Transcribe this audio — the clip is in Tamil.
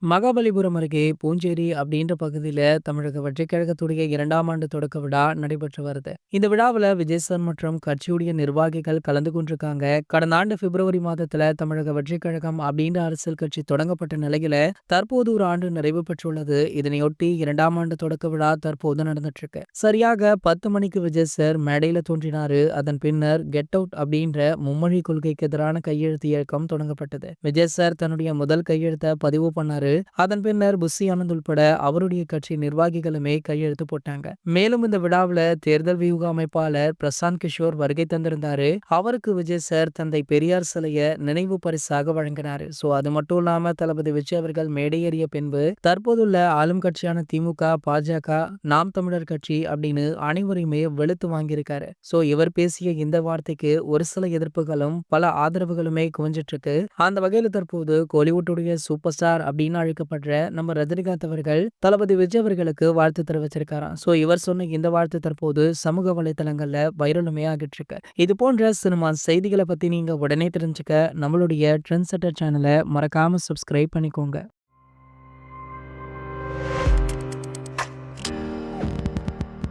மகாபலிபுரம் அருகே பூஞ்சேரி அப்படின்ற பகுதியில தமிழக வெற்றிக் கழகத்துடைய 2ஆம் ஆண்டு தொடக்க விழா நடைபெற்று வருது. இந்த விழாவில் விஜய் சார் மற்றும் கட்சியுடைய நிர்வாகிகள் கலந்து கொண்டிருக்காங்க. கடந்த ஆண்டு பிப்ரவரி மாதத்துல தமிழக வெற்றிக் கழகம் அப்படின்ற அரசியல் கட்சி தொடங்கப்பட்ட நிலையில தற்போது ஒரு ஆண்டு நிறைவு பெற்றுள்ளது. இதனையொட்டி 2ஆம் ஆண்டு தொடக்க விழா தற்போது நடந்துட்டு இருக்கு. சரியாக 10 மணிக்கு விஜய் சார் மேடையில தோன்றினாரு. அதன் பின்னர் கெட் அவுட் அப்படின்ற மும்மொழி கொள்கைக்கு எதிரான கையெழுத்து இயக்கம் தொடங்கப்பட்டது. விஜய் சார் தன்னுடைய முதல் கையெழுத்தை பதிவு பண்ணாரு. அதன் பின்னர் புஷி ஆனந்த் உட்பட அவருடைய கட்சி நிர்வாகிகளுமே கையெழுத்து போட்டாங்க. மேலும் இந்த விழாவில் தேர்தல் வியூக அமைப்பாளர் பிரசாந்த் கிஷோர் வருகை தந்திருந்தாரு. அவருக்கு விஜய் சார் தந்தை பெரியார் சிலைய நினைவு பரிசாக வழங்கினாரு. சோ அது மட்டும் இல்லாம தளபதி விஜய் அவர்கள் மேடையேறிய பின்பு தற்போதுள்ள ஆளும் கட்சியான திமுக, பாஜக, நாம் தமிழர் கட்சி அப்படின்னு அனைவரையுமே வெளுத்து வாங்கியிருக்காரு. சோ இவர் பேசிய இந்த வார்த்தைக்கு ஒரு சில எதிர்ப்புகளும் பல ஆதரவுகளுமே குவிஞ்சிட்டு இருக்கு. அந்த வகையில தற்போது கோலிவுட்டுடைய சூப்பர் ஸ்டார் அப்படின்னு அழைக்கப்படுற நம்ம ரஜினிகாந்த் அவர்கள் தளபதி விஜய் அவர்களுக்கு வாழ்த்து தெரிவிச்சிருக்காராம். சோ இவர் சொன்ன இந்த வாழ்த்து தற்போது சமூக வலைதளங்கள்ல வைரலுமே ஆகிட்டு இருக்கு. இது போன்ற சினிமா செய்திகளை பத்தி நீங்க உடனே தெரிஞ்சுக்க நம்மளுடைய ட்ரெண்ட் செட்டர் சேனலை மறக்காம சப்ஸ்கிரைப் பண்ணிக்கோங்க.